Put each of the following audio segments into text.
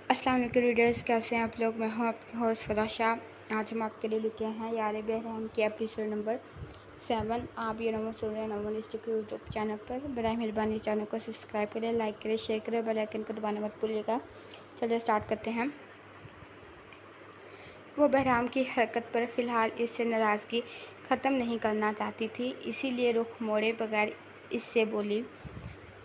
السلام علیکم ریڈرز، کیسے ہیں آپ لوگ؟ میں ہوں آپ کی ہوسٹ فضا شاہ۔ آج ہم آپ کے لیے لکھے ہیں یار بہرام کی ایپیسوڈ نمبر 7۔ آپ یہ نمبر سن رہے ہیں نمبر یوٹیوب چینل پر۔ برائے مہربانی چینل کو سبسکرائب کریں، لائک کریں، شیئر کریں، بیل آئیکن کو دبانا مت بھولیے گا۔ چلیے اسٹارٹ کرتے ہیں۔ وہ بہرام کی حرکت پر فی الحال اس سے ناراضگی ختم نہیں کرنا چاہتی تھی، اسی لیے رخ موڑے بغیر اس سے بولی،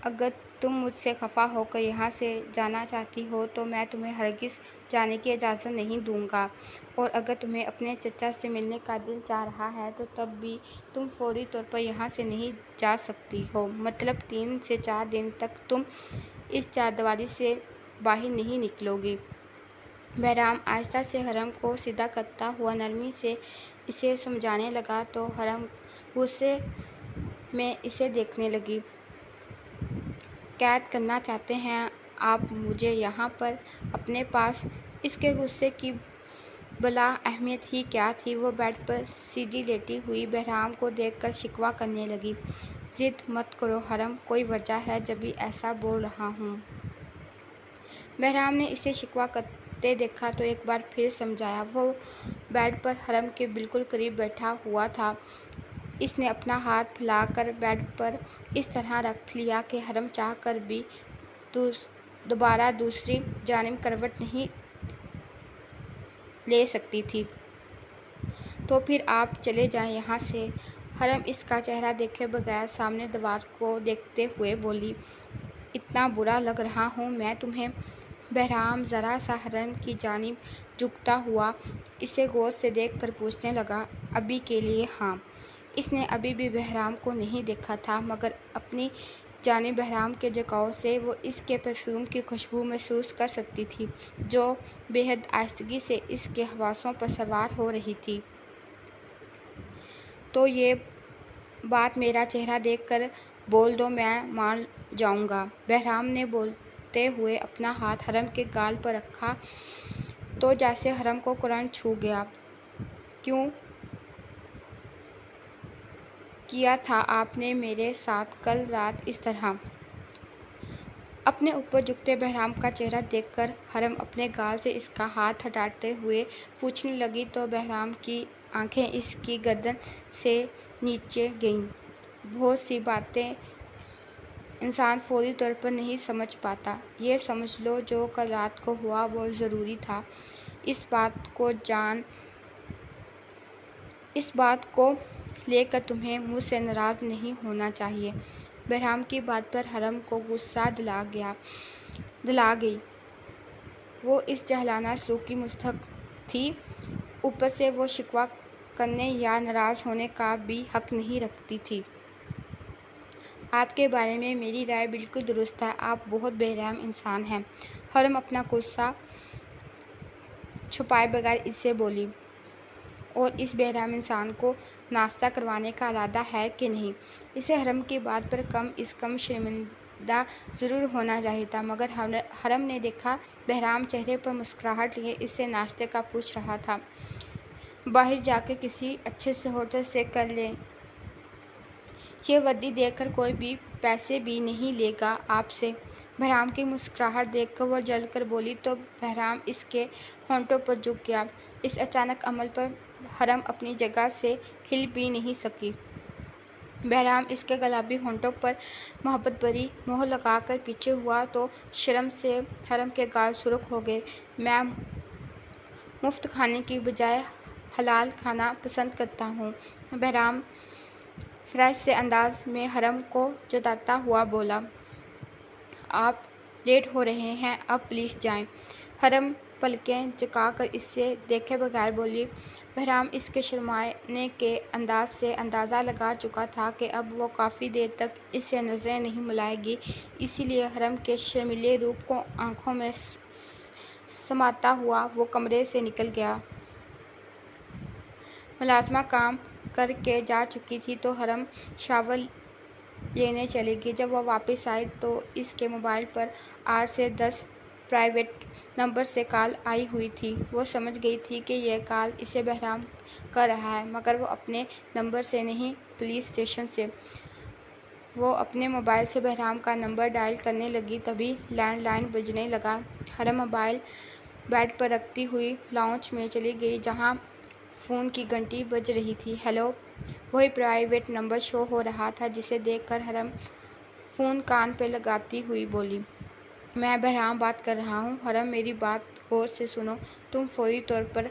اگر تم مجھ سے خفا ہو کر یہاں سے جانا چاہتی ہو تو میں تمہیں ہرگز جانے کی اجازت نہیں دوں گا، اور اگر تمہیں اپنے چچا سے ملنے کا دل چاہ رہا ہے تو تب بھی تم فوری طور پر یہاں سے نہیں جا سکتی ہو، مطلب 3 سے 4 دن تک تم اس چاردیواری سے باہر نہیں نکلو گی۔ بہرام آہستہ سے حرم کو سیدھا کرتا ہوا نرمی سے اسے سمجھانے لگا تو حرم غصے میں اسے دیکھنے لگی۔ قید کرنا چاہتے ہیں آپ مجھے یہاں پر اپنے پاس؟ اس کے غصے کی بلا اہمیت ہی کیا تھی؟ وہ بیڈ پر سیدھی لیٹی ہوئی بہرام کو دیکھ کر شکوہ کرنے لگی، ضد مت کرو حرم، کوئی وجہ ہے جبھی ایسا بول رہا ہوں۔ بہرام نے اسے شکوہ کرتے دیکھا تو ایک بار پھر سمجھایا۔ وہ بیڈ پر حرم کے بالکل قریب بیٹھا ہوا تھا۔ اس نے اپنا ہاتھ پھیلا کر بیڈ پر اس طرح رکھ لیا کہ حرم چاہ کر بھی دوبارہ دوسری جانب کروٹ نہیں لے سکتی تھی۔ تو پھر آپ چلے جائیں یہاں سے۔ حرم اس کا چہرہ دیکھے بغیر سامنے دیوار کو دیکھتے ہوئے بولی، اتنا برا لگ رہا ہوں میں تمہیں؟ بہرام ذرا سا حرم کی جانب جھکتا ہوا اسے غور سے دیکھ کر پوچھنے لگا، ابھی کے لیے ہاں۔ اس نے ابھی بھی بہرام کو نہیں دیکھا تھا، مگر اپنی جانب بہرام کے جھکاؤ سے وہ اس کے پرفیوم کی خوشبو محسوس کر سکتی تھی جو بے حد آہستگی سے اس کے حواسوں پر سوار ہو رہی تھی۔ تو یہ بات میرا چہرہ دیکھ کر بول دو، میں مان جاؤں گا۔ بہرام نے بولتے ہوئے اپنا ہاتھ حرم کے گال پر رکھا تو جیسے حرم کو کرنٹ چھو گیا۔ کیوں کیا تھا آپ نے میرے ساتھ کل رات اس طرح؟ اپنے اوپر جھکتے بہرام کا چہرہ دیکھ کر حرم اپنے گال سے اس کا ہاتھ ہٹاتے ہوئے پوچھنے لگی تو بہرام کی آنکھیں اس کی گردن سے نیچے گئیں۔ بہت سی باتیں انسان فوری طور پر نہیں سمجھ پاتا۔ یہ سمجھ لو جو کل رات کو ہوا وہ ضروری تھا۔ اس بات کو لے کر تمہیں مجھ سے ناراض نہیں ہونا چاہیے۔ بہرام کی بات پر حرم کو غصہ دلا گئی۔ وہ اس جاہلانہ سلوک کی مستحق تھی، اوپر سے وہ شکوہ کرنے یا ناراض ہونے کا بھی حق نہیں رکھتی تھی۔ آپ کے بارے میں میری رائے بالکل درست ہے، آپ بہت بے رحم انسان ہیں۔ حرم اپنا غصہ چھپائے بغیر اس سے بولی، اور اس بے رحم انسان کو ناشتہ کروانے کا ارادہ ہے کہ نہیں؟ اسے حرم کی بات پر کم از کم شرمندہ ضرور ہونا چاہیے تھا، مگر حرم نے دیکھا بہرام چہرے پر مسکراہٹ لیے اس سے ناشتے کا پوچھ رہا تھا۔ باہر جا کے کسی اچھے سے ہوٹل سے کر لیں، یہ وردی دیکھ کر کوئی بھی پیسے بھی نہیں لے گا آپ سے۔ بہرام کی مسکراہٹ دیکھ کر وہ جل کر بولی تو بہرام اس کے ہونٹوں پر جھک گیا۔ اس اچانک عمل پر حرم اپنی جگہ سے ہل بھی نہیں سکی۔ بہرام اس کے گلابی ہونٹوں پر محبت بھری مہر لگا کر پیچھے ہوا تو شرم سے حرم کے گال سرخ ہو گئے۔ میں مفت کھانے کی بجائے حلال کھانا پسند کرتا ہوں، بہرام فرش سے انداز میں حرم کو جتاتا ہوا بولا، آپ لیٹ ہو رہے ہیں، اب پلیز جائیں۔ حرم پلکیں جھکا کر اسے دیکھے بغیر بولی۔ بہرام اس کے شرمانے کے انداز سے اندازہ لگا چکا تھا کہ اب وہ کافی دیر تک اس سے نظریں نہیں ملائے گی، اسی لیے حرم کے شرمیلے روپ کو آنکھوں میں سماتا ہوا وہ کمرے سے نکل گیا۔ ملازمہ کام کر کے جا چکی تھی تو حرم شاور لینے چلی گئی۔ جب وہ واپس آئی تو اس کے موبائل پر 8 سے 10 پرائیویٹ نمبر سے کال آئی ہوئی تھی۔ وہ سمجھ گئی تھی کہ یہ کال اسے بہرام کر رہا ہے، مگر وہ اپنے نمبر سے نہیں، پولیس اسٹیشن سے۔ وہ اپنے موبائل سے بہرام کا نمبر ڈائل کرنے لگی، تبھی لینڈ لائن بجنے لگا۔ حرم موبائل بیڈ پر رکھتی ہوئی لاؤنج میں چلی گئی جہاں فون کی گھنٹی بج رہی تھی۔ ہیلو! وہی پرائیویٹ نمبر شو ہو رہا تھا جسے دیکھ کر حرم فون کان پہ لگاتی ہوئی بولی، میں بہرام بات کر رہا ہوں۔ حرم میری بات غور سے سنو، تم فوری طور پر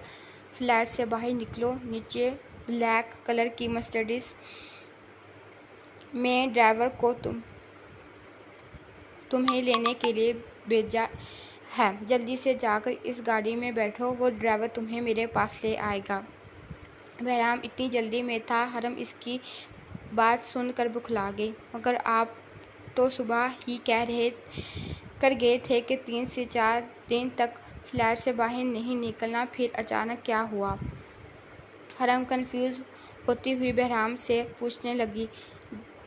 فلیٹ سے باہر نکلو، نیچے بلیک کلر کی مرسڈیز میں ڈرائیور کو تمہیں لینے کے لیے بھیجا ہے، جلدی سے جا کر اس گاڑی میں بیٹھو، وہ ڈرائیور تمہیں میرے پاس لے آئے گا۔ بہرام اتنی جلدی میں تھا، حرم اس کی بات سن کر بوکھلا گئی، مگر آپ تو صبح ہی کہہ کر گئے تھے کہ 3 سے 4 دن تک فلیٹ سے باہر نہیں نکلنا، پھر اچانک کیا ہوا؟ حرم کنفیوز ہوتی ہوئی بہرام سے پوچھنے لگی،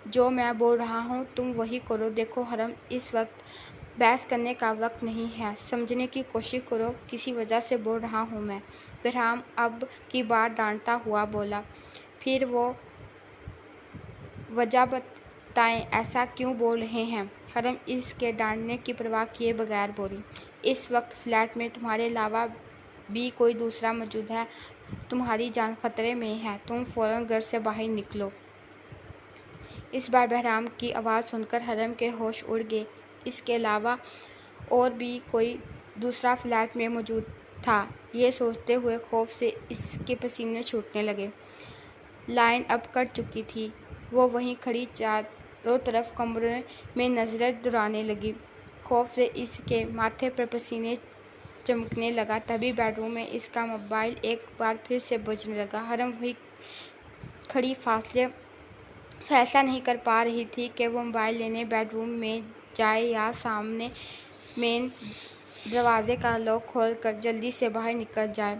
جو میں بول رہا ہوں تم وہی کرو۔ دیکھو حرم، اس وقت بحث کرنے کا وقت نہیں ہے، سمجھنے کی کوشش کرو، کسی وجہ سے بول رہا ہوں میں۔ بہرام اب کی بار ڈانٹتا ہوا بولا، پھر وہ وجہ بتائیں، ایسا کیوں بول رہے ہیں؟ حرم اس کے ڈانٹنے کی پرواہ کیے بغیر بولی، اس وقت فلیٹ میں تمہارے علاوہ بھی کوئی دوسرا موجود ہے، تمہاری جان خطرے میں ہے، تم فوراً گھر سے باہر نکلو۔ اس بار بہرام کی آواز سن کر حرم کے ہوش اڑ گئے، اس کے علاوہ اور بھی کوئی دوسرا فلیٹ میں موجود تھا، یہ سوچتے ہوئے خوف سے اس کے پسینے چھوٹنے لگے۔ لائن اب کٹ چکی تھی، وہ وہیں کھڑی چاروں طرف کمرے میں نظریں دوڑانے لگی، خوف سے اس کے ماتھے پر پسینہ چمکنے لگا۔ تبھی بیڈ روم میں اس کا موبائل ایک بار پھر سے بجنے لگا۔ حرم وہیں کھڑی فیصلہ نہیں کر پا رہی تھی کہ وہ موبائل لینے بیڈ روم میں جائے یا سامنے مین دروازے کا لاک کھول کر جلدی سے باہر نکل جائے،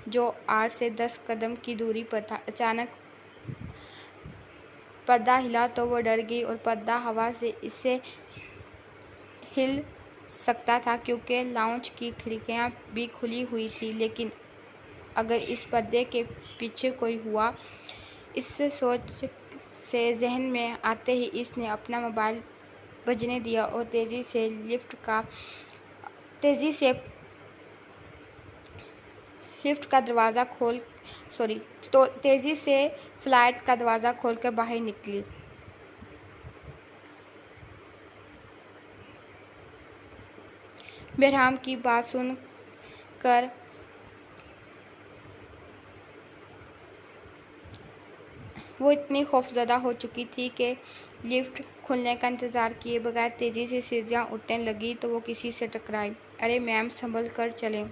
جو 8 سے 10 قدم کی دوری پر تھا۔ اچانک پردہ ہلا تو وہ ڈر گئی، اور پردہ ہوا سے اس سے ہل سکتا تھا کیونکہ لاؤنج کی کھڑکیاں بھی کھلی ہوئی تھیں، لیکن اگر اس پردے کے پیچھے کوئی ہوا؟ اس سوچ سے ذہن میں آتے ہی اس نے اپنا موبائل بجنے دیا اور تیزی سے فلیٹ کا دروازہ کھول کر باہر نکلی۔ بہرام کی بات سن کر وہ اتنی خوفزدہ ہو چکی تھی کہ لفٹ کھلنے کا انتظار کیے بغیر تیزی سے سیڑھیاں اترنے لگی تو وہ کسی سے ٹکرائی۔ ارے میم، سنبھل کر چلیں۔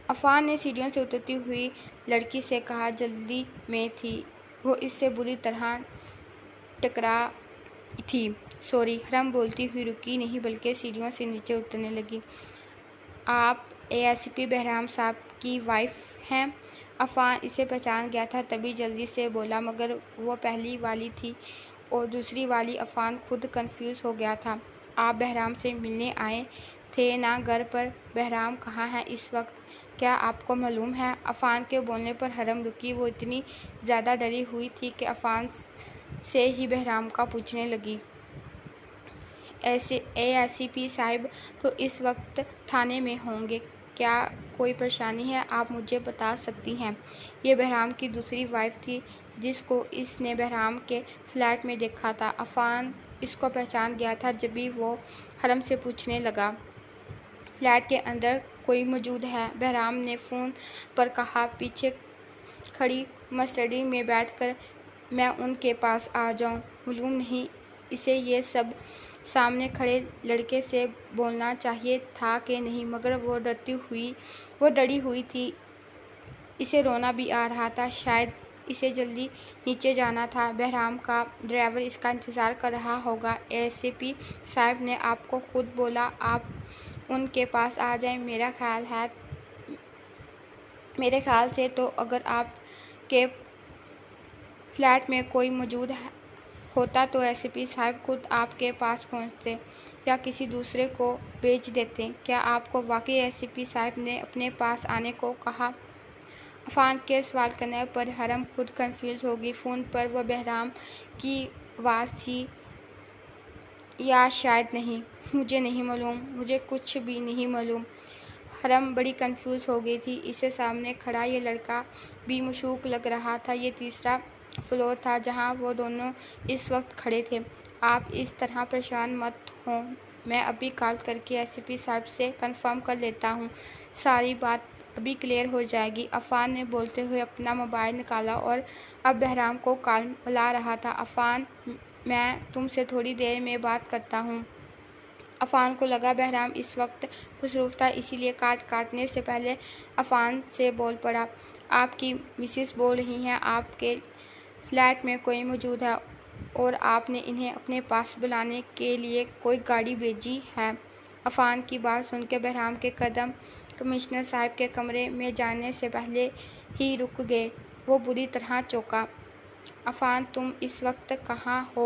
عفان نے سیڑھیوں سے اترتی ہوئی لڑکی سے کہا، جلدی میں تھی، وہ اس سے بری طرح ٹکرائی تھی۔ سوری۔ حرم بولتی ہوئی رکی نہیں بلکہ سیڑھیوں سے نیچے اترنے لگی۔ آپ اے ایس پی بہرام صاحب کی وائف ہیں؟ عفان اسے پہچان گیا تھا، تبھی جلدی سے بولا، مگر وہ پہلی والی تھی اور دوسری والی؟ عفان خود کنفیوز ہو گیا تھا۔ آپ بہرام سے ملنے آئے تھے نا گھر پر؟ بہرام کہاں ہے اس وقت؟ کیا آپ کو معلوم ہے؟ عفان کے بولنے پر حرم رکی، وہ اتنی زیادہ ڈری ہوئی تھی کہ عفان سے ہی بہرام کا پوچھنے لگی۔ اے ایس پی صاحب تو اس وقت تھانے میں ہوں گے، کیا کوئی پریشانی ہے؟ آپ مجھے بتا سکتی ہیں؟ یہ بہرام کی دوسری وائف تھی جس کو اس نے بہرام کے فلیٹ میں دیکھا تھا۔ عفان اس کو پہچان گیا تھا، جبھی وہ حرم سے پوچھنے لگا، فلیٹ کے اندر کوئی موجود ہے؟ بہرام نے فون پر کہا، پیچھے کھڑی مرسڈیز میں بیٹھ کر میں ان کے پاس آ جاؤں؟ معلوم نہیں اسے یہ سب سامنے کھڑے لڑکے سے بولنا چاہیے تھا کہ نہیں، مگر وہ ڈری ہوئی تھی، اسے رونا بھی آ رہا تھا، شاید اسے جلدی نیچے جانا تھا، بہرام کا ڈرائیور اس کا انتظار کر رہا ہوگا۔ اے ایس پی صاحب نے آپ کو خود بولا آپ ان کے پاس آ جائیں، میرے خیال سے تو اگر آپ کے فلیٹ میں کوئی موجود ہوتا تو اے ایس پی صاحب خود آپ کے پاس پہنچتے یا کسی دوسرے کو بھیج دیتے۔ کیا آپ کو واقعی اے ایس پی صاحب نے اپنے پاس آنے کو کہا؟ عفان کے سوال کرنے پر حرم خود کنفیوز ہو گئی۔ فون پر وہ بہرام کی آواز تھی یا شاید نہیں، مجھے نہیں معلوم، مجھے کچھ بھی نہیں معلوم۔ حرم بڑی کنفیوز ہو گئی تھی۔ اسے سامنے کھڑا یہ لڑکا بھی مشکوک لگ رہا تھا۔ یہ تیسرا فلور تھا جہاں وہ دونوں اس وقت کھڑے تھے۔ آپ اس طرح پریشان مت ہوں، میں ابھی کال کر کے ایس پی صاحب سے کنفرم کر لیتا ہوں، ساری بات ابھی کلیئر ہو جائے گی۔ عفان نے بولتے ہوئے اپنا موبائل نکالا اور اب بہرام کو کال ملا رہا تھا۔ عفان، میں تم سے تھوڑی دیر میں بات کرتا ہوں۔ عفان کو لگا بہرام اس وقت مصروف تھا، اسی لیے کاٹنے سے پہلے عفان سے بول پڑا، آپ کی مسز بول رہی ہیں آپ کے فلیٹ میں کوئی موجود ہے اور آپ نے انہیں اپنے پاس بلانے کے لیے کوئی گاڑی بھیجی ہے۔ عفان کی بات سن کے بہرام کے قدم کمشنر صاحب کے کمرے میں جانے سے پہلے ہی رک گئے۔ وہ بری طرح چونکا۔ عفان، تم اس وقت کہاں ہو؟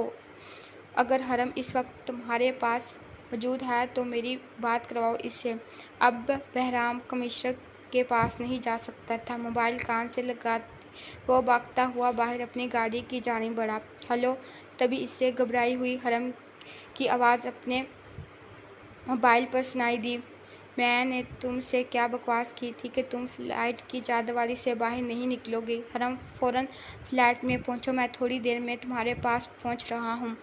اگر حرم اس وقت تمہارے پاس موجود ہے تو میری بات کرواؤ اس سے۔ اب بہرام کمشنر کے پاس نہیں جا سکتا تھا۔ موبائل کان سے لگاتے وہ بھاگتا ہوا باہر اپنی گاڑی کی جانب بڑھا۔ ہلو! تبھی اسے گھبرائی ہوئی حرم کی آواز اپنے موبائل پر سنائی دی، میں نے تم سے کیا بکواس کی تھی کہ تم فلیٹ کی چاردیواری سے باہر نہیں نکلو گے؟ حرم، فوراً فلیٹ میں پہنچو، میں تھوڑی دیر میں تمہارے پاس پہنچ رہا ہوں۔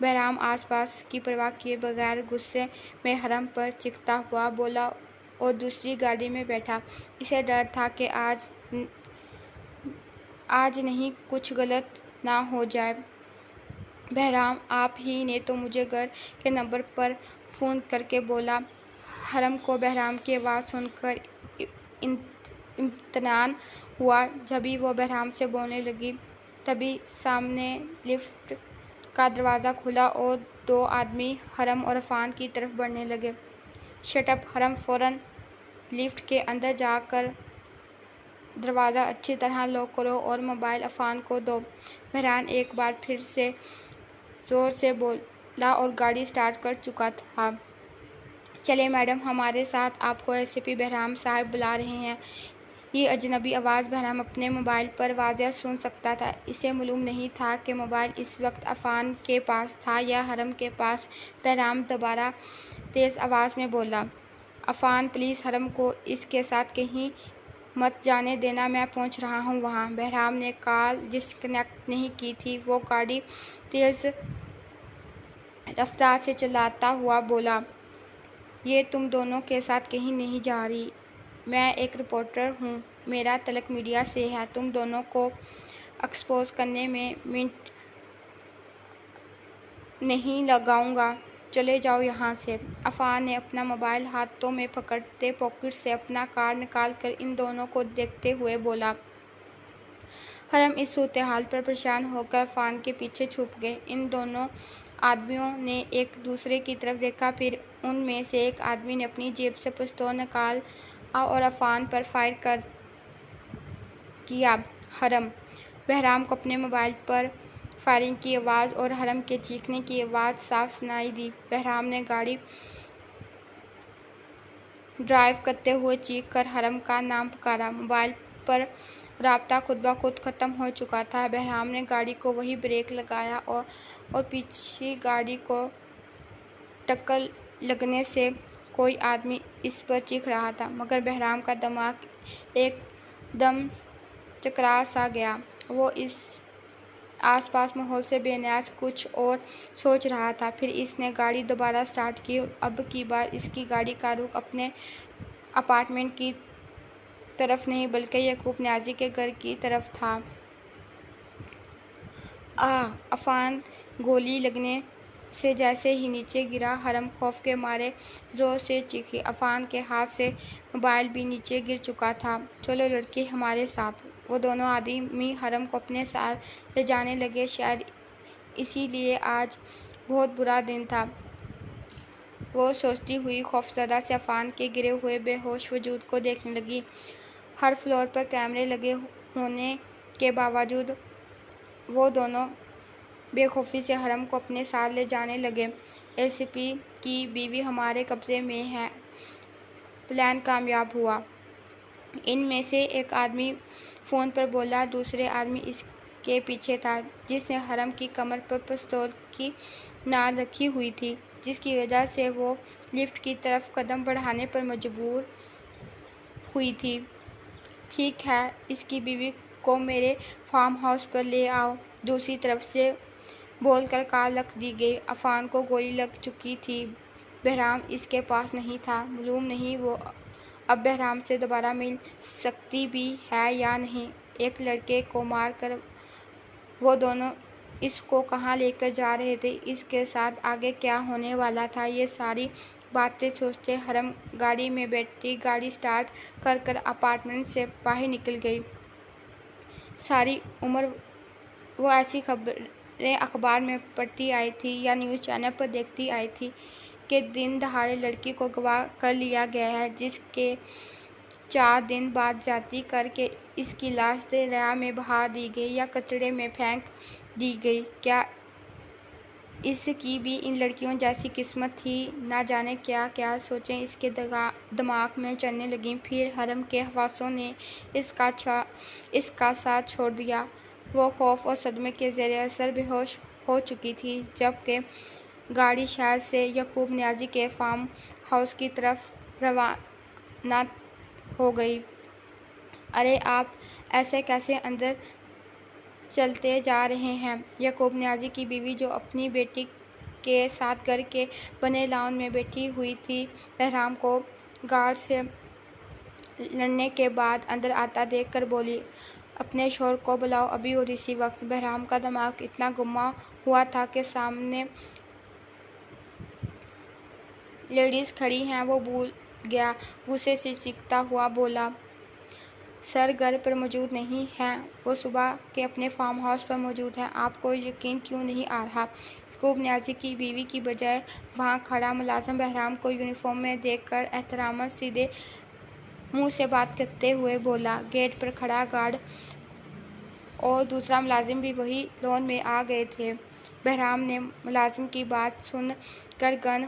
بہرام آس پاس کی پرواہ کیے بغیر غصے میں حرم پر چیختا ہوا بولا اور دوسری گاڑی میں بیٹھا۔ اسے ڈر تھا کہ آج نہیں کچھ غلط نہ ہو جائے۔ بہرام، آپ ہی نے تو مجھے گھر کے نمبر پر فون کر کے بولا۔ حرم کو بہرام کی آواز سن کر اطمینان ہوا۔ جبھی وہ بہرام سے بولنے لگی، تبھی سامنے لفٹ کا دروازہ کھلا اور دو آدمی حرم اور عفان کی طرف بڑھنے لگے۔ Shut up! حرم، فوراً لفٹ کے اندر جا کر دروازہ اچھی طرح لاک کرو اور موبائل عفان کو دو۔ بہرام ایک بار پھر سے زور سے بولا اور گاڑی سٹارٹ کر چکا تھا۔ چلیں میڈم، ہمارے ساتھ آپ کو ایس پی بہرام صاحب بلا رہے ہیں۔ یہ اجنبی آواز بہرام اپنے موبائل پر واضح سن سکتا تھا۔ اسے معلوم نہیں تھا کہ موبائل اس وقت عفان کے پاس تھا یا حرم کے پاس۔ بہرام دوبارہ تیز آواز میں بولا، عفان پلیز حرم کو اس کے ساتھ کہیں مت جانے دینا، میں پہنچ رہا ہوں وہاں۔ بہرام نے کال ڈسکنیکٹ نہیں کی تھی، وہ گاڑی تیز رفتار سے چلاتا ہوا بولا، یہ تم دونوں کے ساتھ کہیں نہیں جا رہی، میں ایک رپورٹر ہوں، میرا تعلق میڈیا سے ہے، تم دونوں کو ایکسپوز کرنے میں منٹ نہیں لگاؤں گا، چلے جاؤ یہاں سے۔ عفان نے اپنا موبائل ہاتھوں میں پکڑتے پاکٹ سے اپنا کارڈ نکال کر ان دونوں کو دیکھتے ہوئے بولا۔ حرم اس صورتحال پر پریشان ہو کر عفان کے پیچھے چھپ گئے۔ ان دونوں آدمیوں نے ایک دوسرے کی طرف دیکھا، پھر ان میں سے ایک آدمی نے اپنی جیب سے پستول نکالا اور عفان پر فائر کیا۔ حرم! بہرام کو اپنے موبائل پر فائرنگ کی آواز اور حرم کے چیخنے کی آواز صاف سنائی دی۔ بہرام نے گاڑی ڈرائیو کرتے ہوئے چیخ کر حرم کا نام پکارا۔ موبائل پر رابطہ خود بخود ختم ہو چکا تھا۔ بہرام نے گاڑی کو وہیں بریک لگایا اور پیچھے گاڑی کو ٹکر لگنے سے کوئی آدمی اس پر چیخ رہا تھا، مگر بہرام کا دماغ ایک دم چکرا سا گیا۔ وہ اس آس پاس ماحول سے بے نیاز کچھ اور سوچ رہا تھا۔ پھر اس نے گاڑی دوبارہ سٹارٹ کی اور اب کی بار اس کی گاڑی کا رخ اپنے اپارٹمنٹ کی طرف نہیں بلکہ یعقوب نیازی کے گھر کی طرف تھا۔ آہ! عفان گولی لگنے سے جیسے ہی نیچے گرا، حرم خوف کے مارے زور سے چیخی۔ عفان کے ہاتھ سے موبائل بھی نیچے گر چکا تھا۔ چلو لڑکی، ہمارے ساتھ۔ وہ دونوں آدمی حرم کو اپنے ساتھ لے جانے لگے۔ شاید اسی لیے آج بہت برا دن تھا، وہ سوچتی ہوئی خوفزدہ سے عفان کے گرے ہوئے بے ہوش وجود کو دیکھنے لگی۔ ہر فلور پر کیمرے لگے ہونے کے باوجود وہ دونوں بے خوفی سے حرم کو اپنے ساتھ لے جانے لگے۔ ایس پی کی بیوی ہمارے قبضے میں ہے، پلان کامیاب ہوا۔ ان میں سے ایک آدمی فون پر بولا، دوسرے آدمی اس کے پیچھے تھا جس نے حرم کی کمر پر پستول کی نال رکھی ہوئی تھی، جس کی وجہ سے وہ لفٹ کی طرف قدم بڑھانے پر مجبور ہوئی تھی۔ ٹھیک ہے، اس کی بیوی کو میرے فارم ہاؤس پر لے آؤ، دوسری طرف سے بول کر کال رکھ دی گئی۔ عفان کو گولی لگ چکی تھی، بہرام اس کے پاس نہیں تھا، معلوم نہیں وہ اب بہرام سے دوبارہ مل سکتی بھی ہے یا نہیں۔ ایک لڑکے کو مار کر وہ دونوں اس کو کہاں لے کر جا رہے تھے، اس کے ساتھ آگے کیا ہونے والا تھا، یہ ساری باتیں سوچتے حرم گاڑی میں بیٹھی، گاڑی سٹارٹ کر کر اپارٹمنٹ سے باہر نکل گئی۔ ساری عمر وہ ایسی خبریں اخبار میں پڑھتی آئی تھی یا نیوز چینل پر دیکھتی آئی تھی کہ دن دہاڑے لڑکی کو اغوا کر لیا گیا ہے، جس کے 4 دن بعد زیادتی کر کے اس کی لاش دریا میں بہا دی گئی یا کچرے میں پھینک دی گئی۔ کیا اس کی بھی ان لڑکیوں جیسی قسمت تھی؟ نہ جانے کیا کیا سوچیں اس کے دماغ میں چلنے لگیں۔ پھر حرم کے حواسوں نے اس کا ساتھ چھوڑ دیا۔ وہ خوف اور صدمے کے زیر اثر بے ہوش ہو چکی تھی، جبکہ گاڑی شہر سے یعقوب نیازی کے فارم ہاؤس کی طرف روانہ ہو گئی۔ ارے آپ ایسے کیسے اندر چلتے جا رہے ہیں؟ یعقوب نیازی کی بیوی، جو اپنی بیٹی کے ساتھ گھر کے بنے لاؤن میں بیٹھی ہوئی تھی، بہرام کو گارڈ سے لڑنے کے بعد اندر آتا دیکھ کر بولی، اپنے شوہر کو بلاؤ ابھی اور اسی وقت۔ بہرام کا دماغ اتنا گما ہوا تھا کہ سامنے لیڈیز کھڑی ہیں وہ بھول گیا۔ غصے سے چیختا ہوا بولا، سر گھر پر موجود نہیں ہیں، وہ صبح کے اپنے فارم ہاؤس پر موجود ہیں، آپ کو یقین کیوں نہیں آ رہا؟ یعقوب نیازی کی بیوی کی بجائے وہاں کھڑا ملازم بہرام کو یونیفارم میں دیکھ کر احتراماً سیدھے منہ سے بات کرتے ہوئے بولا۔ گیٹ پر کھڑا گارڈ اور دوسرا ملازم بھی وہی لون میں آ گئے تھے۔ بہرام نے ملازم کی بات سن کر گن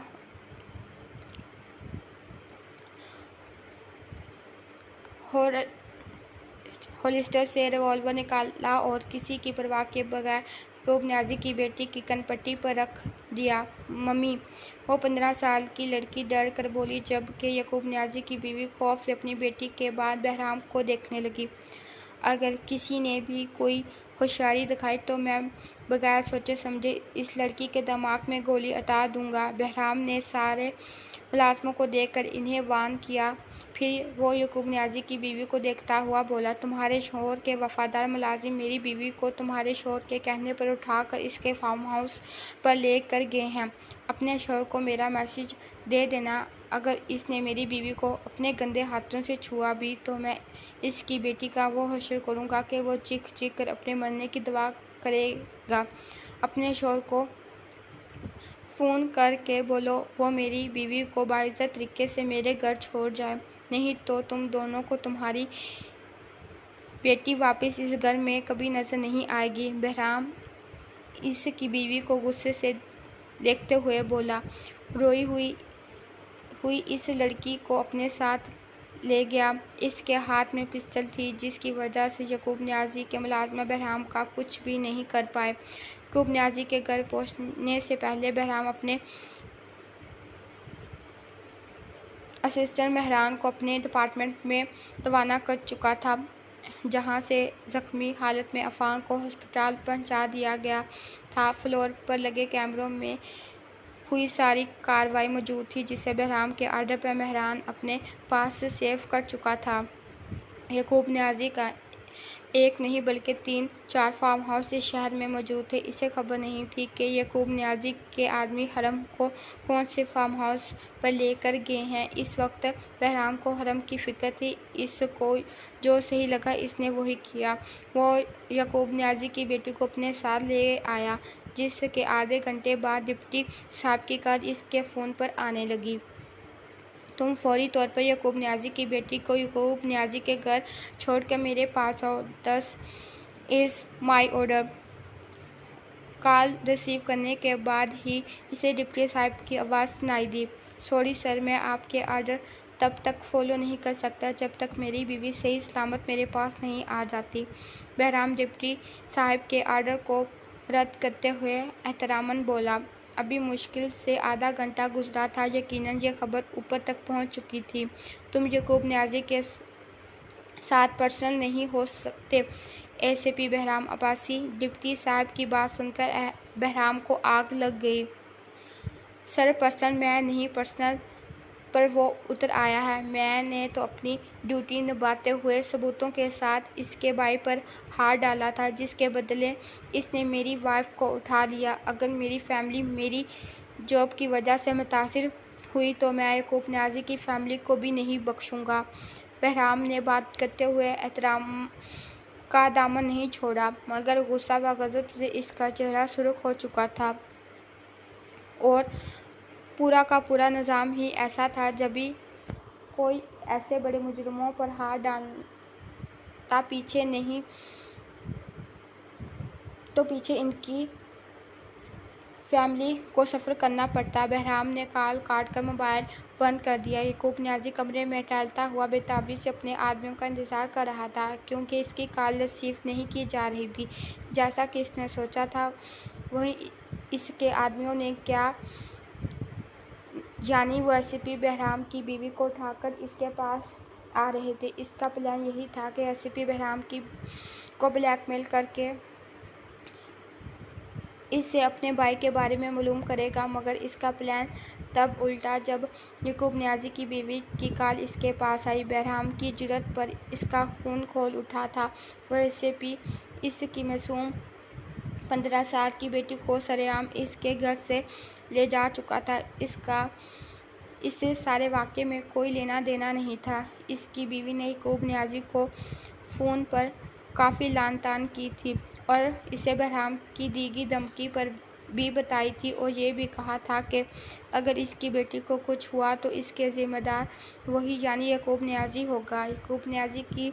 ہولسٹر سے ریوالور نکالا اور کسی کی پرواہ کیے بغیر یعقوب نیازی کی بیٹی کی کن پٹی پر رکھ دیا۔ ممی، وہ 15 سال کی لڑکی ڈر کر بولی، جبکہ یعقوب نیازی کی بیوی خوف سے اپنی بیٹی کے بعد بہرام کو دیکھنے لگی۔ اگر کسی نے بھی کوئی ہوشیاری دکھائی تو میں بغیر سوچے سمجھے اس لڑکی کے دماغ میں گولی اتار دوں گا۔ بہرام نے سارے ملازموں کو دیکھ کر انہیں وارن کیا، پھر وہ یعقوب نیازی کی بیوی کو دیکھتا ہوا بولا، تمہارے شوہر کے وفادار ملازم میری بیوی کو تمہارے شوہر کے کہنے پر اٹھا کر اس کے فارم ہاؤس پر لے کر گئے ہیں۔ اپنے شوہر کو میرا میسج دے دینا، اگر اس نے میری بیوی کو اپنے گندے ہاتھوں سے چھوا بھی تو میں اس کی بیٹی کا وہ حشر کروں گا کہ وہ چیخ چیخ کر اپنے مرنے کی دعا کرے گا۔ اپنے شوہر کو فون کر کے بولو وہ میری بیوی کو باعزت طریقے سے میرے گھر چھوڑ جائے، نہیں تو تم دونوں کو تمہاری بیٹی واپس اس گھر میں کبھی نظر نہیں آئے گی۔ بہرام اس کی بیوی کو غصے سے دیکھتے ہوئے بولا، روئی ہوئی اس لڑکی کو اپنے ساتھ لے گیا۔ اس کے ہاتھ میں پسٹل تھی، جس کی وجہ سے یعقوب نیازی کے ملازمہ بہرام کا کچھ بھی نہیں کر پائے۔ یعقوب نیازی کے گھر پہنچنے سے پہلے بہرام اپنے اسسٹنٹ مہران کو اپنے اپارٹمنٹ میں روانہ کر چکا تھا، جہاں سے زخمی حالت میں عفان کو ہسپتال پہنچا دیا گیا تھا۔ فلور پر لگے کیمروں میں ہوئی ساری کارروائی موجود تھی، جسے بہرام کے آرڈر پر مہران اپنے پاس سیو کر چکا تھا۔ یعقوب نیازی کا ایک نہیں بلکہ 3-4 فارم ہاؤس اس شہر میں موجود تھے۔ اسے خبر نہیں تھی کہ یعقوب نیازی کے آدمی حرم کو کون سے فارم ہاؤس پر لے کر گئے ہیں۔ اس وقت بہرام کو حرم کی فکر تھی، اس کو جو صحیح لگا اس نے وہی کیا۔ وہ یعقوب نیازی کی بیٹی کو اپنے ساتھ لے آیا، جس کے آدھے گھنٹے بعد ڈپٹی صاحب کی کال اس کے فون پر آنے لگی۔ تم فوری طور پر یعقوب نیازی کی بیٹی کو یعقوب نیازی کے گھر چھوڑ کر میرے پاس آؤ، this it's my order. Call receive کرنے کے بعد ہی اسے ڈپٹی صاحب کی آواز سنائی دی، سوری سر، میں آپ کے آرڈر تب تک فالو نہیں کر سکتا جب تک میری بیوی صحیح سلامت میرے پاس نہیں آ جاتی۔ بہرام ڈپٹی صاحب کے آرڈر کو رد کرتے ہوئے احتراماً بولا، ابھی مشکل سے آدھا گھنٹہ گزرا تھا، یقیناً یہ خبر اوپر تک پہنچ چکی تھی۔ تم یعقوب نیازی کے ساتھ پرسنل نہیں ہو سکتے۔ اے سی پی بہرام عباسی۔ ڈپٹی صاحب کی بات سن کر بہرام کو آگ لگ گئی۔ سر پرسنل میں نہیں، پرسنل پر وہ اتر آیا ہے۔ میں نے تو اپنی ڈیوٹی نبھاتے ہوئے ثبوتوں کے ساتھ اس کے بھائی پر ہاتھ ڈالا تھا، جس کے بدلے اس نے میری وائف کو اٹھا لیا۔ اگر میری فیملی میری جاب کی وجہ سے متاثر ہوئی تو میں یعقوب نیازی کی فیملی کو بھی نہیں بخشوں گا۔ بہرام نے بات کرتے ہوئے احترام کا دامن نہیں چھوڑا، مگر غصہ و غضب سے اس کا چہرہ سرخ ہو چکا تھا، اور پورا کا پورا نظام ہی ایسا تھا۔ جب بھی کوئی ایسے بڑے مجرموں پر ہاتھ ڈالتا تو پیچھے ان کی فیملی کو سفر کرنا پڑتا۔ بہرام نے کال کاٹ کر موبائل بند کر دیا۔ یعقوب نیازی کمرے میں ٹہلتا ہوا بے تابی سے اپنے آدمیوں کا انتظار کر رہا تھا، کیونکہ اس کی کال ریسیو نہیں کی جا رہی تھی۔ جیسا کہ اس نے سوچا تھا، وہیں اس کے آدمیوں نے کیا، یعنی وہ اے سی پی بہرام کی بیوی کو اٹھا کر اس کے پاس آ رہے تھے۔ اس کا پلان یہی تھا کہ اے سی پی بہرام کو بلیک میل کر کے اس سے اپنے بھائی کے بارے میں معلوم کرے گا، مگر اس کا پلان تب الٹا جب یعقوب نیازی کی بیوی کی کال اس کے پاس آئی۔ بہرام کی جرأت پر اس کا خون کھول اٹھا تھا۔ وہ اے سی پی اس کی معصوم 15 سال کی بیٹی کو سرعام اس کے گھر سے لے جا چکا تھا۔ اس سے سارے واقعے میں کوئی لینا دینا نہیں تھا۔ اس کی بیوی نے یعقوب نیازی کو فون پر کافی لعن طعن کی تھی، اور اسے بہرام کی دی گئی دھمکی بھی بتائی تھی، اور یہ بھی کہا تھا کہ اگر اس کی بیٹی کو کچھ ہوا تو اس کے ذمہ دار وہی، یعنی یعقوب نیازی ہوگا۔ یعقوب نیازی کی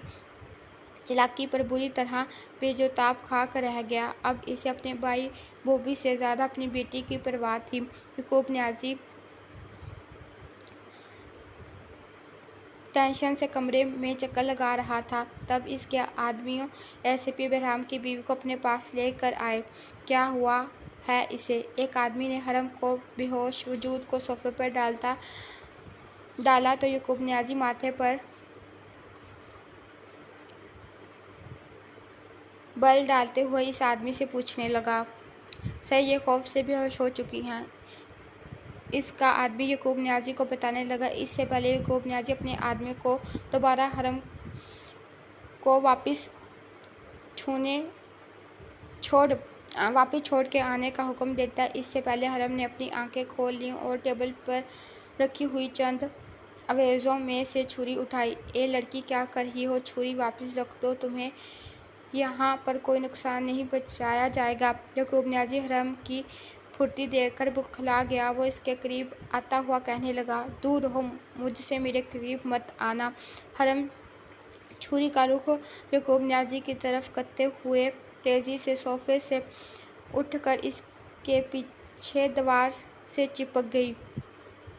چالاکی پر بری طرح پیچ و تاب کھا کر رہ گیا۔ اب اسے اپنے بھائی بوبی سے زیادہ اپنی بیٹی کی پرواہ تھی۔ یعقوب نیازی ٹینشن سے کمرے میں چکر لگا رہا تھا۔ تب اس کے آدمیوں اے سی پی بہرام کی بیوی کو اپنے پاس لے کر آئے۔ کیا ہوا ہے اسے؟ ایک آدمی نے حرم کو بے ہوش وجود کو صوفے پر ڈالا تو یعقوب نیازی ماتھے پر بل ڈالتے ہوئے اس آدمی سے پوچھنے لگا، سر یہ خوف سے بے ہوش ہو چکی ہیں؟ اس کا آدمی یعقوب نیازی کو بتانے لگا۔ اس سے پہلے یعقوب نیازی اپنے آدمیوں کو دوبارہ حرم کو واپس چھوڑ کے آنے کا حکم دیتا۔ اس سے پہلے حرم نے اپنی آنکھیں کھول لیں اور ٹیبل پر رکھی ہوئی چند آویزوں میں سے چھری اٹھائی۔ اے لڑکی، کیا کر رہی ہو؟ چھری واپس رکھ دو، تمہیں یہاں پر کوئی نقصان نہیں پہنچایا جائے گا۔ یعقوب نیازی حرم کی پھرتی دیکھ کر بوکھلا گیا۔ وہ اس کے قریب آتا ہوا کہنے لگا، دور رہو مجھ سے، میرے قریب مت آنا۔ حرم چھری کا رخ یعقوب نیازی کی طرف کرتے ہوئے تیزی سے صوفے سے اٹھ کر اس کے پیچھے دیوار سے چپک گئی۔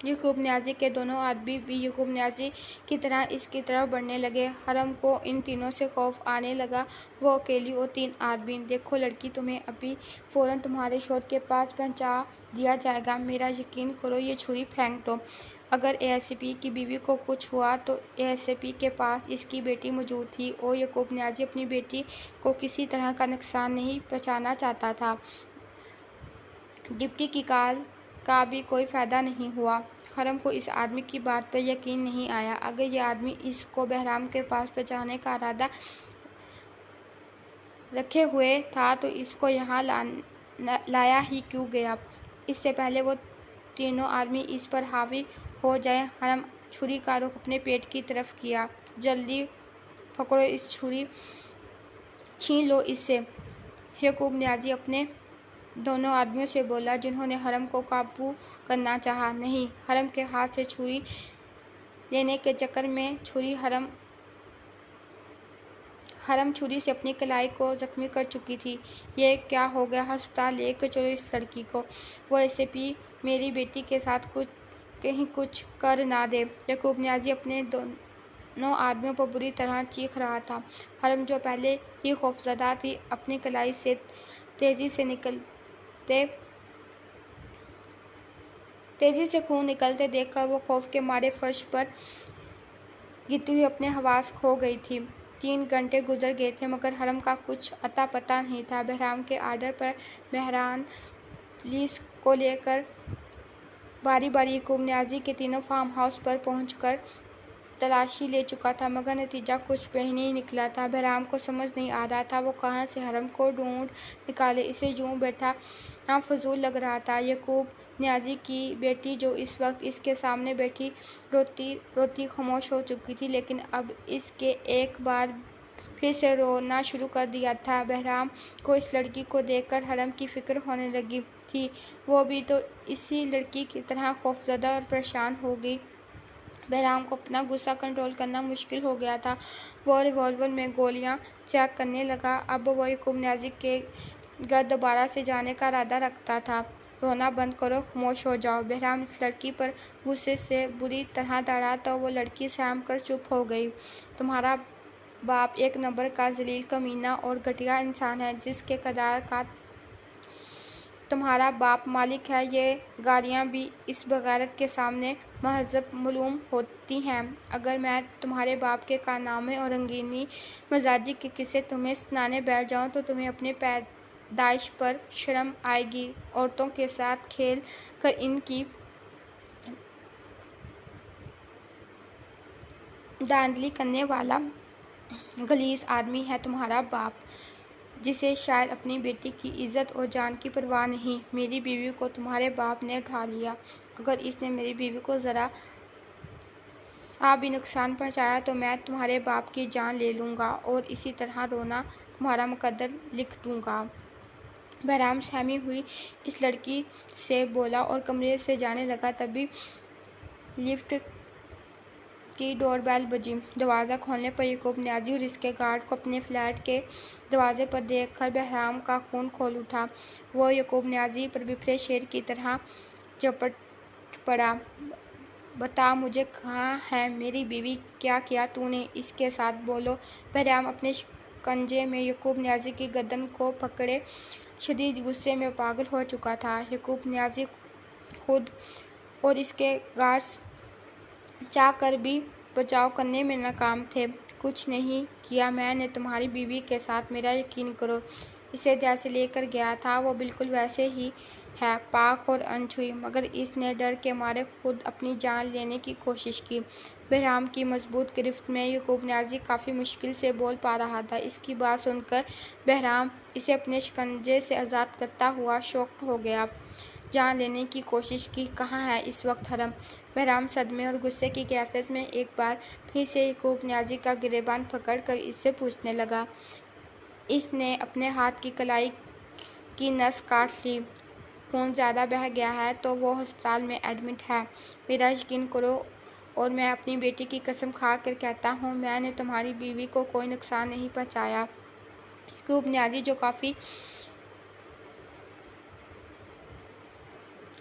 یعقوب نیازی کے دونوں آدمی بھی یعقوب نیازی کی طرح اس کی طرف بڑھنے لگے۔ حرم کو ان تینوں سے خوف آنے لگا، وہ اکیلی اور 3 آدمی۔ دیکھو لڑکی، تمہیں ابھی فوراً تمہارے شوہر کے پاس پہنچا دیا جائے گا۔ میرا یقین کرو، یہ چھری پھینک دو۔ اگر اے سی پی کی بیوی کو کچھ ہوا تو اے سی پی کے پاس اس کی بیٹی موجود تھی، اور یعقوب نیازی اپنی بیٹی کو کسی طرح کا نقصان نہیں پہنچانا چاہتا تھا۔ ڈپٹی کی کال کا بھی کوئی فائدہ نہیں ہوا۔ حرم کو اس آدمی کی بات پر یقین نہیں آیا۔ اگر یہ آدمی اس کو بہرام کے پاس پہنچانے کا ارادہ رکھے ہوئے تھا تو اس کو یہاں لایا ہی کیوں گیا؟ اس سے پہلے وہ تینوں آدمی اس پر حاوی ہو جائیں۔ حرم چھری کا رخ اپنے پیٹ کی طرف کیا۔ جلدی پکڑو اس چھری، چھین لو اس سے، یعقوب نیازی اپنے دونوں آدمیوں سے بولا، جنہوں نے حرم کو قابو کرنا چاہا۔ نہیں، حرم کے ہاتھ سے چھری لینے کے چکر میں حرم چھری سے اپنی کلائی کو زخمی کر چکی تھی۔ یہ کیا ہو گیا؟ ہسپتال لے کر چلو اس لڑکی کو۔ وہ اے سی پی میری بیٹی کے ساتھ کچھ کہیں کچھ کر نہ دے۔ یعقوب نیازی اپنے دونوں آدمیوں پر بری طرح چیخ رہا تھا۔ حرم جو پہلے ہی خوفزدہ تھی، اپنی کلائی سے تیزی سے خون نکلتے دیکھ کر وہ خوف کے مارے فرش پر گرتی ہوئی اپنے حواس کھو گئی تھی۔ 3 گھنٹے گزر گئے تھے مگر حرم کا کچھ اتا پتہ نہیں تھا۔ بہرام کے آرڈر پر بحران پولیس کو لے کر باری باری یعقوب نیازی کے تینوں فارم ہاؤس پر پہنچ کر تلاشی لے چکا تھا مگر نتیجہ کچھ بھی نہیں نکلا تھا۔ بہرام کو سمجھ نہیں آ رہا تھا وہ کہاں سے حرم کو ڈھونڈ نکالے۔ اسے یوں بیٹھنا فضول لگ رہا تھا۔ یعقوب نیازی کی بیٹی جو اس وقت اس کے سامنے بیٹھی روتی روتی خاموش ہو چکی تھی لیکن اب اس کے ایک بار پھر سے رونا شروع کر دیا تھا۔ بہرام کو اس لڑکی کو دیکھ کر حرم کی فکر ہونے لگی تھی۔ وہ بھی تو اسی لڑکی کی طرح خوفزدہ اور پریشان ہوگی۔ بہرام کو اپنا غصہ کنٹرول کرنا مشکل ہو گیا تھا۔ وہ ریوالور میں گولیاں چیک کرنے لگا۔ اب وہ یعقوب نیازی کے گھر دوبارہ سے جانے کا ارادہ رکھتا تھا۔ رونا بند کرو، خاموش ہو جاؤ۔ بہرام اس لڑکی پر غصے سے بری طرح دھڑا تو وہ لڑکی سہم کر چپ ہو گئی۔ تمہارا باپ ایک نمبر کا ذلیل، کمینہ اور گھٹیا انسان ہے جس کے کردار کا تمہارا باپ مالک ہے۔ یہ گالیاں بھی اس بےغیرت کے سامنے مہذب معلوم ہوتی ہیں۔ اگر میں تمہارے باپ کے کارنامے اور رنگین مزاجی کے قصے تمہیں سنانے بیٹھ جاؤں تو تمہیں اپنی پیدائش پر شرم آئے گی۔ عورتوں کے ساتھ کھیل کر ان کی دھاندلی کرنے والا غلیظ آدمی ہے تمہارا باپ، جسے شاید اپنی بیٹی کی عزت اور جان کی پرواہ نہیں۔ میری بیوی کو تمہارے باپ نے اٹھا لیا۔ اگر اس نے میری بیوی کو ذرا سا بھی نقصان پہنچایا تو میں تمہارے باپ کی جان لے لوں گا اور اسی طرح رونا تمہارا مقدر لکھ دوں گا۔ بہرام سہمی ہوئی اس لڑکی سے بولا اور کمرے سے جانے لگا۔ تبھی لفٹ کی ڈور بیل بجی۔ دروازہ کھولنے پر یعقوب نیازی اور اس کے گارڈ کو اپنے فلیٹ کے دروازے پر دیکھ کر بہرام کا خون کھول اٹھا۔ وہ یعقوب نیازی پر بپھرے شیر کی طرح جھپٹ پڑا۔ بتا مجھے کہاں ہے میری بیوی؟ کیا کیا تو نے اس کے ساتھ؟ بولو۔ بہرام اپنے شکنجے میں یعقوب نیازی کی گردن کو پکڑے شدید غصے میں پاگل ہو چکا تھا۔ یعقوب نیازی خود اور اس کے گارڈز چاہ کر بھی بچاؤ کرنے میں ناکام تھے۔ کچھ نہیں کیا میں نے تمہاری بیوی کے ساتھ، میرا یقین کرو۔ اسے جیسے لے کر گیا تھا وہ بالکل ویسے ہی ہے، پاک اور انچھوئی، مگر اس نے ڈر کے مارے خود اپنی جان لینے کی کوشش کی۔ بہرام کی مضبوط گرفت میں یعقوب نیازی کافی مشکل سے بول پا رہا تھا۔ اس کی بات سن کر بہرام اسے اپنے شکنجے سے آزاد کرتا ہوا شاکڈ ہو گیا۔ جان لینے کی کوشش کی؟ کہاں ہے اس وقت حرم؟ بہرام صدمے اور غصے کی کیفیت میں ایک بار پھر سے یعقوب نیازی کا گریباں پکڑ کر اس سے پوچھنے لگا۔ اس نے اپنے ہاتھ کی کلائی کی نس کاٹ لی، خون زیادہ بہہ گیا ہے تو وہ ہسپتال میں ایڈمٹ ہے۔ میرا یقین کرو اور میں اپنی بیٹی کی قسم کھا کر کہتا ہوں میں نے تمہاری بیوی کو کوئی نقصان نہیں پہنچایا۔ یعقوب نیازی جو کافی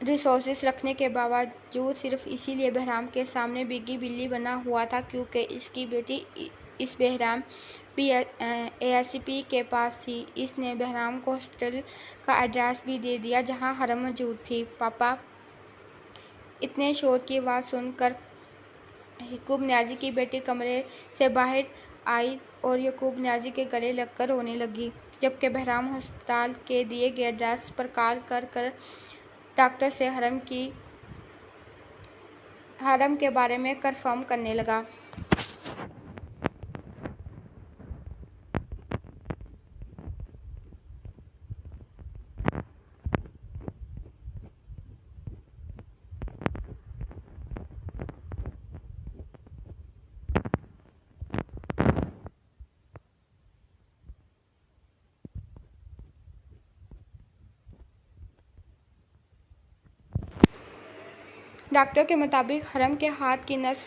ریسورسز رکھنے کے باوجود صرف اسی لیے بہرام کے سامنے بھیگی بلی بنا ہوا تھا کیونکہ اس کی بیٹی اس بہرام بھی اے ایس پی کے پاس تھی۔ اس نے بہرام کو ہاسپٹل کا ایڈریس بھی دے دیا جہاں حرم موجود تھی۔ پاپا! اتنے شور کی آواز سن کر یعقوب نیازی کی بیٹی کمرے سے باہر آئی اور یعقوب نیازی کے گلے لگ کر رونے لگی، جبکہ بہرام ہسپتال کے دیے گئے ایڈریس پر کال کر کر ڈاکٹر سے حرم کے بارے میں کنفرم کرنے لگا۔ ڈاکٹر کے مطابق حرم کے ہاتھ کی نس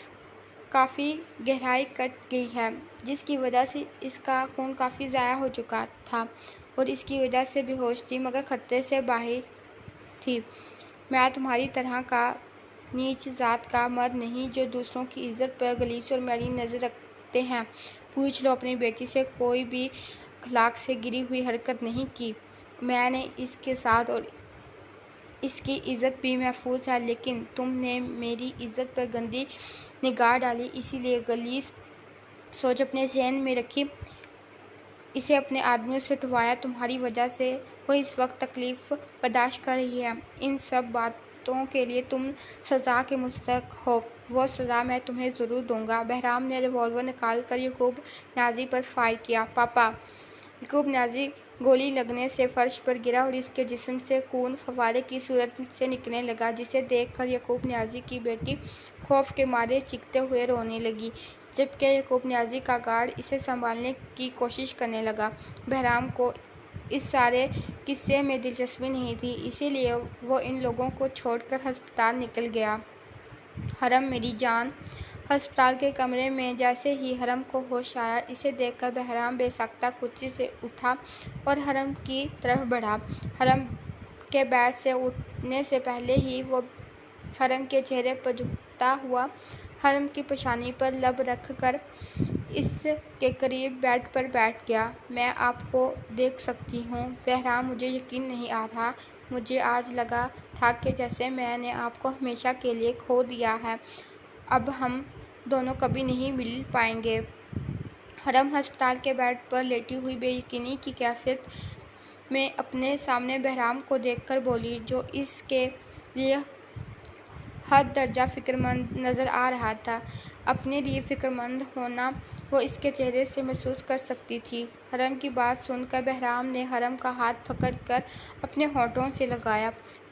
کافی گہرائی کٹ گئی ہے جس کی وجہ سے اس کا خون کافی ضائع ہو چکا تھا اور اس کی وجہ سے بے ہوش تھی مگر خطرے سے باہر تھی۔ میں تمہاری طرح کا نیچ ذات کا مرد نہیں جو دوسروں کی عزت پر غلیظ اور میلی نظر رکھتے ہیں۔ پوچھ لو اپنی بیٹی سے، کوئی بھی اخلاق سے گری ہوئی حرکت نہیں کی۔ میں نے اس کے ساتھ اور اس کی عزت بھی محفوظ ہے، لیکن تم نے میری عزت پر گندی نگاہ ڈالی، اسی لیے غلیظ سوچ اپنے ذہن میں رکھی، اسے اپنے آدمیوں سے اٹھوایا۔ تمہاری وجہ سے وہ اس وقت تکلیف برداشت کر رہی ہے۔ ان سب باتوں کے لیے تم سزا کے مستحق ہو۔ وہ سزا میں تمہیں ضرور دوں گا۔ بہرام نے ریوالور نکال کر یعقوب نیازی پر فائر کیا۔ پاپا! یعقوب نیازی گولی لگنے سے فرش پر گرا اور اس کے جسم سے خون فوارے کی صورت سے نکلنے لگا، جسے دیکھ کر یعقوب نیازی کی بیٹی خوف کے مارے چیختے ہوئے رونے لگی، جبکہ یعقوب نیازی کا گارڈ اسے سنبھالنے کی کوشش کرنے لگا۔ بہرام کو اس سارے قصے میں دلچسپی نہیں تھی، اسی لیے وہ ان لوگوں کو چھوڑ کر ہسپتال نکل گیا۔ حرم میری جان! ہسپتال کے کمرے میں جیسے ہی حرم کو ہوش آیا، اسے دیکھ کر بہرام بے ساختہ کرسی سے اٹھا اور حرم کی طرف بڑھا۔ حرم کے بیڈ سے اٹھنے سے پہلے ہی وہ حرم کے چہرے پر جھکتا ہوا حرم کی پیشانی پر لب رکھ کر اس کے قریب بیڈ پر بیٹھ گیا۔ میں آپ کو دیکھ سکتی ہوں بہرام، مجھے یقین نہیں آ رہا۔ مجھے آج لگا تھا کہ جیسے میں نے آپ کو ہمیشہ کے لیے کھو دیا ہے، اب ہم دونوں کبھی نہیں مل پائیں گے۔ حرم ہسپتال کے بیڈ پر لیٹی ہوئی بے یقینی کی کیفیت میں اپنے سامنے بہرام کو دیکھ کر بولی، جو اس کے لیے حد درجہ فکر مند نظر آ رہا تھا۔ اپنے لیے فکر مند ہونا وہ اس کے چہرے سے محسوس کر سکتی تھی۔ حرم کی بات سن کر بہرام نے حرم کا ہاتھ پکڑ کر اپنے ہونٹوں سے لگایا۔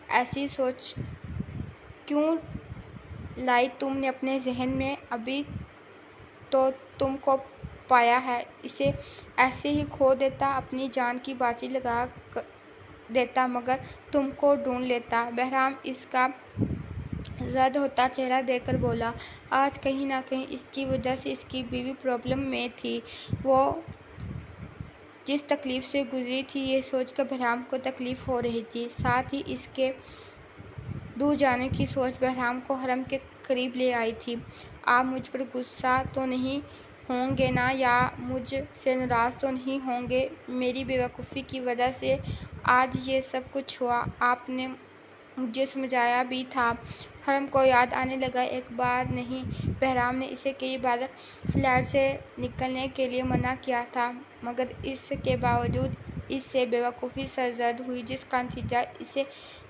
ایسی سوچ کیوں لائی تم نے اپنے ذہن میں؟ ابھی تو تم کو پایا ہے، اسے ایسے ہی کھو دیتا، اپنی جان کی بازی لگا دیتا، مگر تم کو ڈھونڈ لیتا۔ بہرام اس کا زرد ہوتا چہرہ دیکھ کر بولا، آج کہیں نہ کہیں اس کی وجہ سے اس کی بیوی پرابلم میں تھی۔ وہ جس تکلیف سے گزری تھی، یہ سوچ کر بہرام کو تکلیف ہو رہی تھی، ساتھ ہی اس کے دور جانے کی سوچ بہرام کو حرم کے قریب لے آئی تھی۔ آپ مجھ پر غصہ تو نہیں ہوں گے نا، یا مجھ سے ناراض تو نہیں ہوں گے؟ میری بے وقوفی کی وجہ سے آج یہ سب کچھ ہوا۔ آپ نے مجھے سمجھایا بھی تھا۔ حرم کو یاد آنے لگا، ایک بار نہیں بہرام نے اسے کئی بار فلیٹ سے نکلنے کے لیے منع کیا تھا، مگر اس کے باوجود اس سے بے وقوفی سرزد ہوئی، جس کا نتیجہ اسے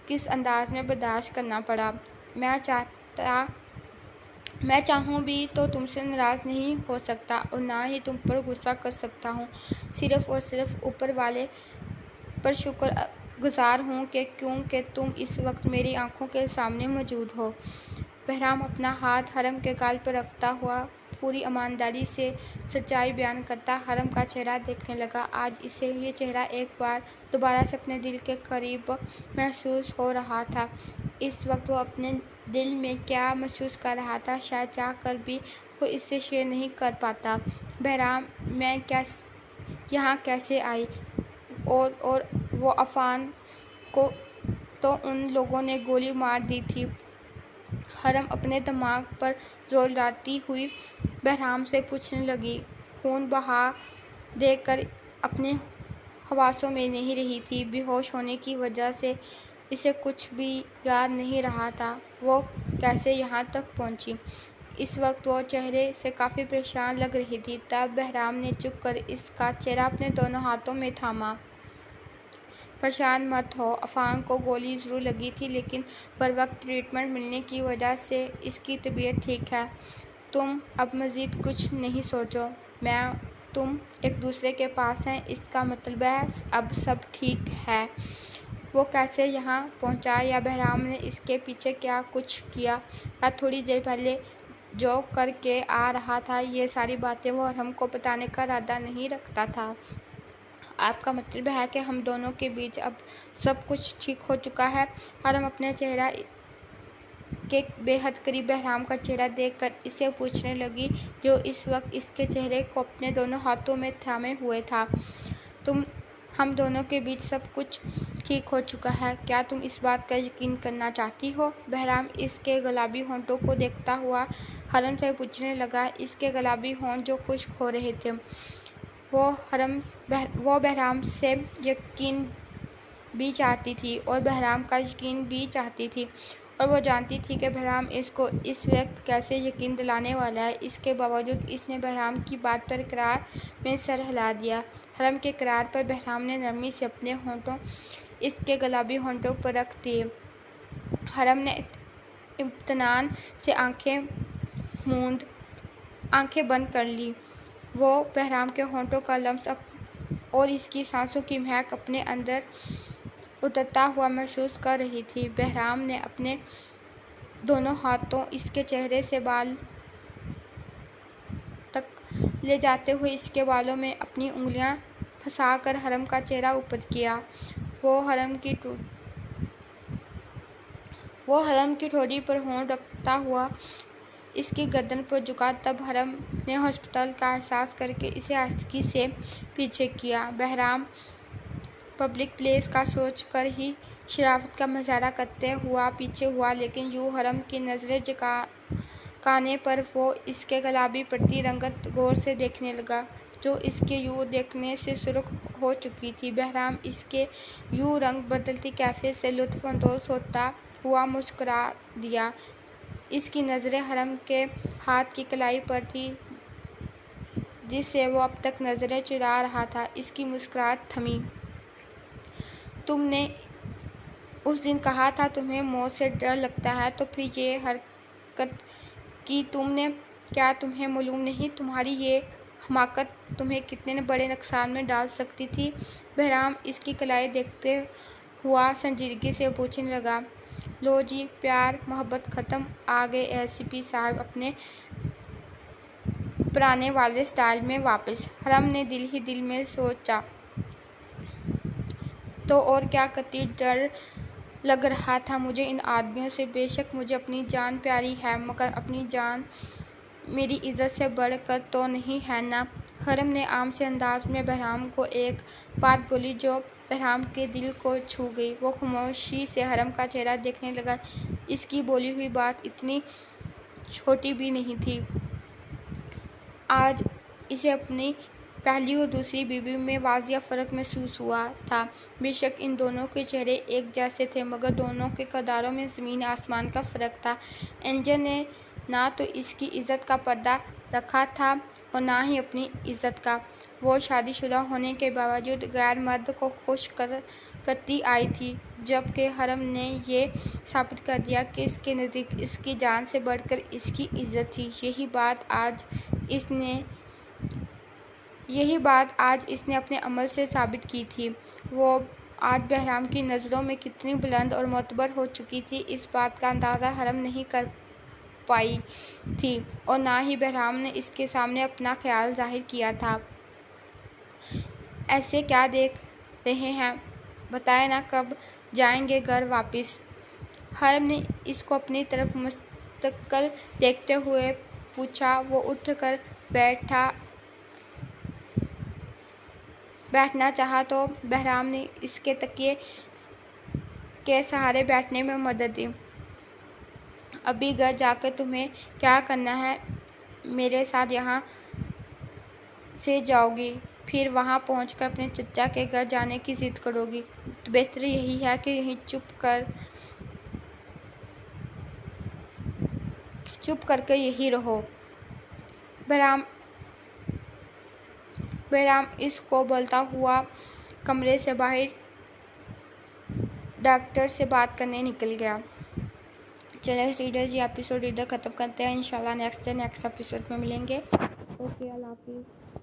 کس انداز میں برداشت کرنا پڑا۔ میں چاہوں بھی تو تم سے ناراض نہیں ہو سکتا اور نہ ہی تم پر غصہ کر سکتا ہوں، صرف اور صرف اوپر والے پر شکر گزار ہوں کہ کیونکہ تم اس وقت میری آنکھوں کے سامنے موجود ہو۔ بہرام اپنا ہاتھ حرم کے گال پر رکھتا ہوا پوری ایمانداری سے سچائی بیان کرتا حرم کا چہرہ دیکھنے لگا۔ آج اسے یہ چہرہ ایک بار دوبارہ سے اپنے دل کے قریب محسوس ہو رہا تھا۔ اس وقت وہ اپنے دل میں کیا محسوس کر رہا تھا، شاید چاہ کر بھی وہ اس سے شیئر نہیں کر پاتا۔ بہرام، میں یہاں کیسے آئی؟ اور وہ عفان کو تو ان لوگوں نے گولی مار دی تھی۔ حرم اپنے دماغ پر زور ڈالتی ہوئی بہرام سے پوچھنے لگی۔ خون بہا دیکھ کر اپنے حواسوں میں نہیں رہی تھی۔ بے ہوش ہونے کی وجہ سے اسے کچھ بھی یاد نہیں رہا تھا۔ وہ کیسے یہاں تک پہنچی؟ اس وقت وہ چہرے سے کافی پریشان لگ رہی تھی۔ تب بہرام نے جھک کر اس کا چہرہ اپنے دونوں ہاتھوں میں تھاما۔ پریشان مت ہو، عفان کو گولی ضرور لگی تھی، لیکن بروقت ٹریٹمنٹ ملنے کی وجہ سے اس کی طبیعت ٹھیک ہے۔ تم اب مزید کچھ نہیں سوچو، میں تم ایک دوسرے کے پاس ہیں، اس کا مطلب ہے اب سب ٹھیک ہے۔ وہ کیسے یہاں پہنچا، یا بہرام نے اس کے پیچھے کیا کچھ کیا، یا تھوڑی دیر پہلے جو کر کے آ رہا تھا، یہ ساری باتیں وہ حرم کو بتانے کا ارادہ نہیں رکھتا تھا۔ آپ کا مطلب ہے کہ ہم دونوں کے بیچ اب سب کچھ ٹھیک ہو چکا ہے؟ حرم اپنے چہرہ کے بے حد قریب بہرام کا چہرہ دیکھ کر اس سے پوچھنے لگی، جو اس وقت اس کے چہرے کو اپنے دونوں ہاتھوں میں تھامے ہوئے تھا۔ ہم دونوں کے بیچ سب کچھ ٹھیک ہو چکا ہے، کیا تم اس بات کا یقین کرنا چاہتی ہو؟ بہرام اس کے گلابی ہونٹوں کو دیکھتا ہوا حرم سے پوچھنے لگا۔ اس کے گلابی ہونٹ جو خشک ہو رہے تھے، وہ بہرام سے یقین بھی چاہتی تھی اور بہرام کا یقین بھی چاہتی تھی، اور وہ جانتی تھی کہ بہرام اس کو اس وقت کیسے یقین دلانے والا ہے۔ اس کے باوجود اس نے بہرام کی بات پر اقرار میں سر ہلا دیا۔ حرم کے اقرار پر بہرام نے نرمی سے اپنے ہونٹ اس کے گلابی ہونٹوں پر رکھ دیے۔ حرم نے اطمینان سے آنکھیں بند کر لیں۔ وہ بہرام کے ہونٹوں کا لمس اور اس کی سانسوں کی مہک اپنے اندر اترتا ہوا محسوس کر رہی تھی۔ بہرام نے اپنے دونوں ہاتھوں اس کے چہرے سے بال تک لے جاتے ہوئے اس کے بالوں میں اپنی انگلیاں پھنسا کر حرم کا چہرہ اوپر کیا۔ وہ حرم کی ٹھوڑی پر ہونٹ رکھتا ہوا اس کی گردن پر جھکا۔ تب حرم نے ہسپتال کا احساس کر کے اسے آہستگی سے پیچھے کیا۔ بہرام پبلک پلیس کا سوچ کر ہی شرافت کا مظاہرہ کرتے ہوا پیچھے ہوا، لیکن یوں حرم کی نظریں جھکانے پر وہ اس کے گلابی پڑتی رنگت غور سے دیکھنے لگا، جو اس کے یوں دیکھنے سے سرخ ہو چکی تھی۔ بہرام اس کے یوں رنگ بدلتی کیفیت سے لطف اندوز ہوتا ہوا مسکرا دیا۔ اس کی نظریں حرم کے ہاتھ کی کلائی پر تھیں جس سے وہ اب تک نظریں چرا رہا تھا۔ اس کی مسکراہٹ تھمی۔ تم نے اس دن کہا تھا تمہیں موت سے ڈر لگتا ہے، تو پھر یہ حرکت کی تم نے، کیا تمہیں معلوم نہیں تمہاری یہ حماقت تمہیں کتنے بڑے نقصان میں ڈال سکتی تھی؟ بہرام اس کی کلائی دیکھتے ہوا سنجیدگی سے پوچھنے لگا۔ لو جی، پیار محبت ختم، آ گئے ایس پی صاحب اپنے پرانے والے سٹائل میں واپس؟ حرم نے دل ہی دل میں سوچا۔ تو اور کیا، قطعی ڈر لگ رہا تھا مجھے ان آدمیوں سے۔ بے شک مجھے اپنی جان پیاری ہے، مگر اپنی جان میری عزت سے بڑھ کر تو نہیں ہے نا؟ حرم نے عام سے انداز میں بہرام کو ایک بات بولی جو بہرام کے دل کو چھو گئی۔ وہ خاموشی سے حرم کا چہرہ دیکھنے لگا۔ اس کی بولی ہوئی بات اتنی چھوٹی بھی نہیں تھی۔ آج اسے اپنی پہلی اور دوسری بیوی میں واضح فرق محسوس ہوا تھا۔ بے شک ان دونوں کے چہرے ایک جیسے تھے، مگر دونوں کے کرداروں میں زمین آسمان کا فرق تھا۔ اینجل نے نہ تو اس کی عزت کا پردہ رکھا تھا اور نہ ہی اپنی عزت کا۔ وہ شادی شدہ ہونے کے باوجود غیر مرد کو خوش کرتی آئی تھی، جبکہ حرم نے یہ ثابت کر دیا کہ اس کے نزدیک اس کی جان سے بڑھ کر اس کی عزت تھی۔ یہی بات آج اس نے اپنے عمل سے ثابت کی تھی۔ وہ آج بہرام کی نظروں میں کتنی بلند اور معتبر ہو چکی تھی، اس بات کا اندازہ حرم نہیں کر پائی تھی، اور نہ ہی بہرام نے اس کے سامنے اپنا خیال ظاہر کیا تھا۔ ایسے کیا دیکھ رہے ہیں، بتائیں نا، کب جائیں گے گھر واپس؟ حرم نے اس کو اپنی طرف مستقل دیکھتے ہوئے پوچھا۔ وہ اٹھ کر بیٹھنا چاہا تو بہرام نے اس کے تکیے کے سہارے بیٹھنے میں مدد دی۔ ابھی گھر جا کر تمہیں کیا کرنا ہے؟ میرے ساتھ یہاں سے جاؤ گی، پھر وہاں پہنچ کر اپنے چچا کے گھر جانے کی ضد کرو گی، تو بہتر یہی ہے کہ یہیں چپ کر کے یہیں رہو۔ بہرام اس کو بولتا ہوا کمرے سے باہر ڈاکٹر سے بات کرنے نکل گیا۔ چلیں ریڈرز، یہ ایپیسوڈ ادھر ختم کرتے ہیں۔ انشاءاللہ نیکسٹ ایپیسوڈ میں ملیں گے۔ اوکے، اللہ حافظ۔